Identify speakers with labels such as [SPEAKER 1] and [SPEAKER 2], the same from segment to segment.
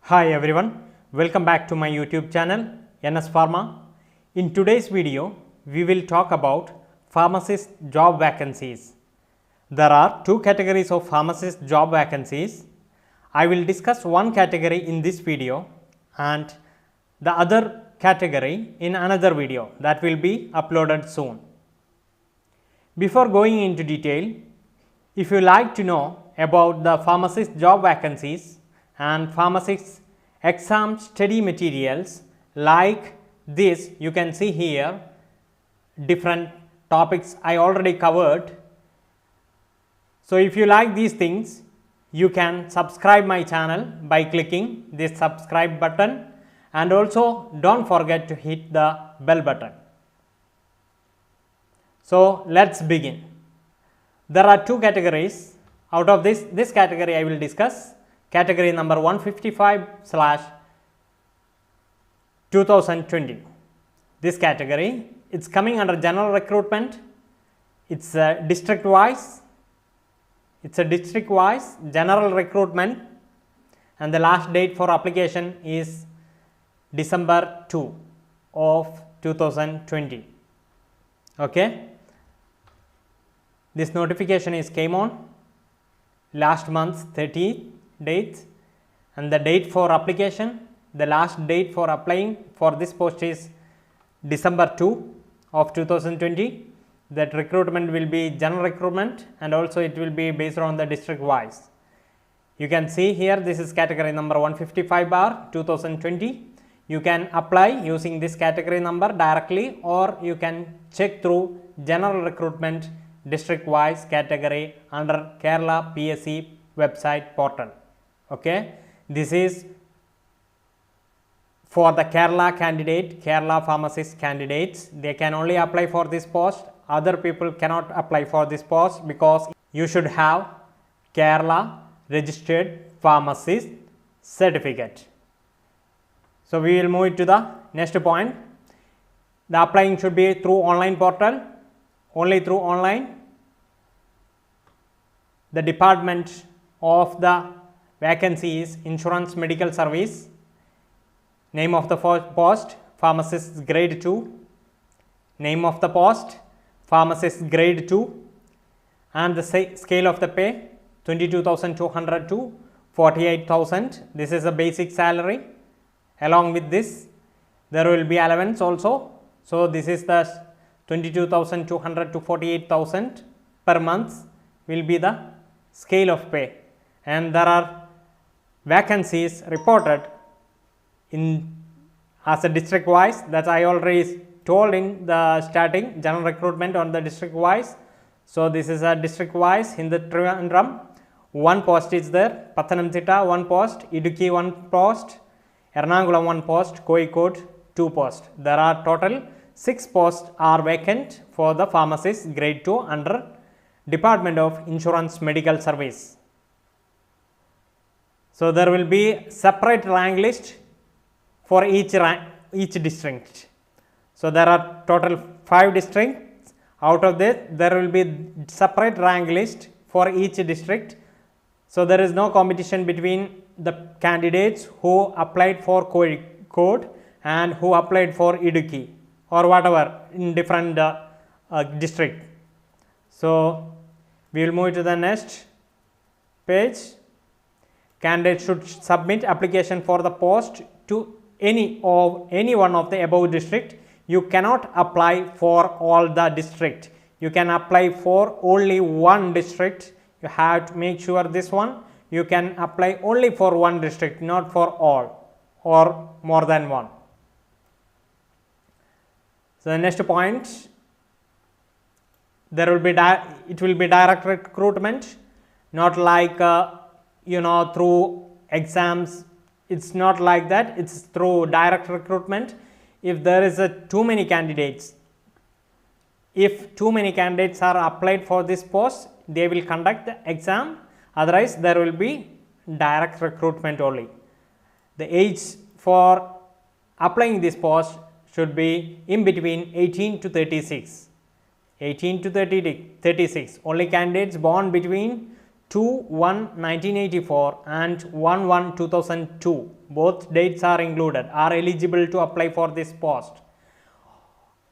[SPEAKER 1] Hi everyone, welcome back to my YouTube channel NS Pharma. In today's video, we will talk about pharmacist job vacancies. There are two categories of pharmacist job vacancies. I will discuss one category in this video and the other category in another video that will be uploaded soon. Before going into detail, if you like to know about the pharmacist job vacancies and pharmacist exam study materials like this, you can see here different topics I already covered. So, if you like these things, you can subscribe my channel by clicking this subscribe button and also don't forget to hit the bell button. So, let us begin. There are two categories. Out of this category I will discuss category number 155/2020. This category, it's coming under general recruitment. It's a district wise. It's a district wise general recruitment, and the last date for application is December 2 of 2020. Okay. This notification is came on last month 30th date, and the date for application, the last date for applying for this post is December 2 of 2020. That recruitment will be general recruitment and also it will be based on the district wise. You can see here this is category number 155/2020. You can apply using this category number directly, or you can check through general recruitment district wise category under Kerala PSC website portal. Okay, this is for the Kerala candidate, Kerala pharmacist candidates. They can only apply for this post. Other people cannot apply for this post because you should have Kerala registered pharmacist certificate. So, we will move to the next point. The applying should be through online portal, only through online. The department of the vacancy is Insurance Medical Service. Name of the post, pharmacist grade 2. Name of the post, pharmacist grade 2, and the scale of the pay 22,200 to 48,000. This is a basic salary. Along with this, there will be allowance also. So, this is the 22,200 to 48,000 per month will be the scale of pay, and there are vacancies reported in as a district wise, that I already told in the starting, general recruitment on the district wise. So, this is a district wise. In the Trivandrum, one post is there, Pathanamthitta one post, Idukki one post, Ernakulam one post, Kozhikode 2 posts. There are total 6 posts are vacant for the pharmacist grade 2 under Department of Insurance Medical Service. So, there will be separate rank list for each district. So, there are total 5 districts. Out of this, there will be separate rank list for each district. So, there is no competition between the candidates who applied for Kozhikode and who applied for Idukki or whatever in different district. So, we will move to the next page. Candidates should submit application for the post to any one of the above district. You cannot apply for all the district. You can apply for only one district. You have to make sure this one. You can apply only for one district, not for all or more than one. So, the next point, there will be it will be direct recruitment, not like through exams. It's not like that. It's through direct recruitment. If there is too many candidates, if too many candidates are applied for this post, they will conduct the exam. Otherwise, there will be direct recruitment only. The age for applying this post should be in between 18 to 36. 18 to 36. Only candidates born between 2/1/1984 and 1/1/2002. Both dates are included, are eligible to apply for this post.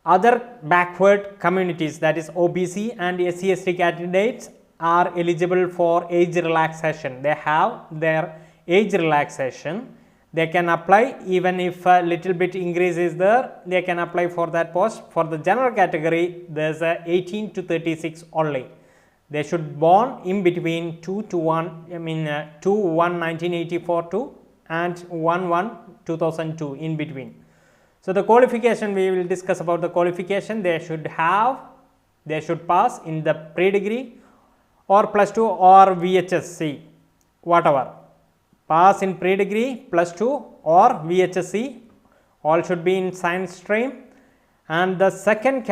[SPEAKER 1] Other backward communities, that is OBC and SC/ST candidates, are eligible for age relaxation. They have their age relaxation. They can apply even if a little bit increase is there, they can apply for that post. For the general category, there is a 18 to 36 only. They should born in between 2/1/1984 to and 1/1/2002 in between. So the qualification, we will discuss about the qualification. They should pass in the pre-degree or +2 or VHSC, whatever. Pass in pre-degree, +2 or VHSC, all should be in science stream. And the second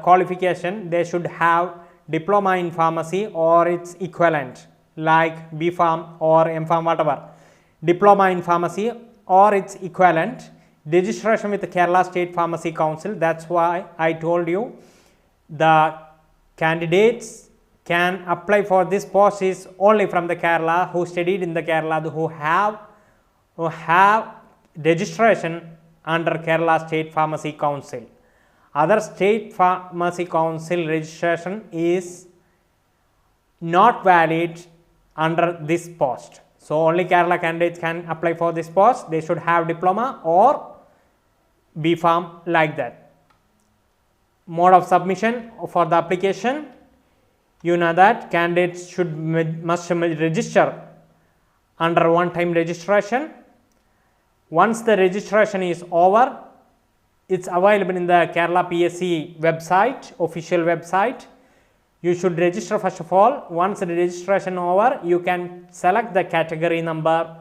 [SPEAKER 1] qualification, they should have diploma in pharmacy or its equivalent like B.Pharm or M.Pharm, whatever. Diploma in pharmacy or its equivalent, registration with the Kerala State Pharmacy Council. That's why I told you the candidates can apply for this post is only from the Kerala, who studied in the Kerala, who have registration under Kerala State Pharmacy Council. Other State Pharmacy Council registration is not valid under this post. So only Kerala candidates can apply for this post. They should have diploma or B.Pharm, like that. Mode of submission for the application, you know that candidates must register under one-time registration. Once the registration is over, it's available in the Kerala PSC website, official website. You should register first of all. Once the registration over, you can select the category number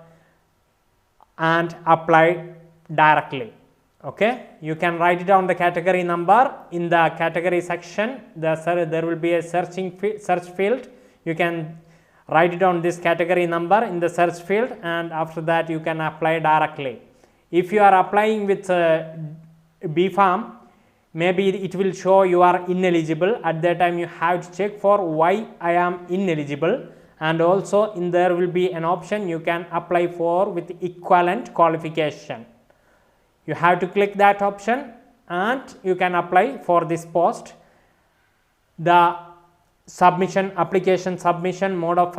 [SPEAKER 1] and apply directly. Okay, you can write down the category number in the category section. There will be a search field. You can write down this category number in the search field, and after that you can apply directly. If you are applying with B.Pharm, maybe it will show you are ineligible. At that time you have to check for why I am ineligible, and also in there will be an option you can apply for with equivalent qualification. You have to click that option and you can apply for this post. The application submission mode of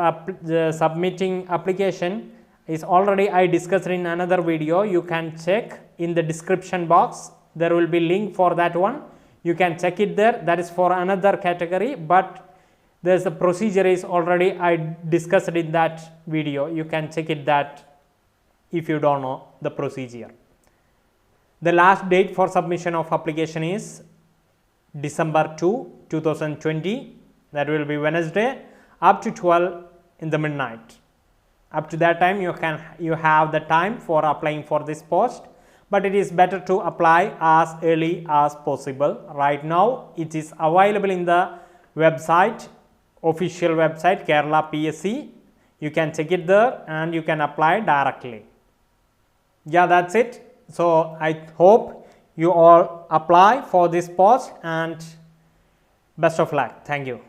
[SPEAKER 1] submitting application is already I discussed in another video. You can check in the description box. There will be link for that one. You can check it there. That is for another category, but there's a procedure is already I discussed in that video. You can check it that if you don't know the procedure. The last date for submission of application is December 2, 2020. That will be Wednesday up to 12 in the midnight. Up to that time you have the time for applying for this post, but it is better to apply as early as possible. Right now it is available in the website, official website Kerala PSC. You can check it there and you can apply directly. Yeah, that's it. So I hope you all apply for this post and best of luck. Thank you.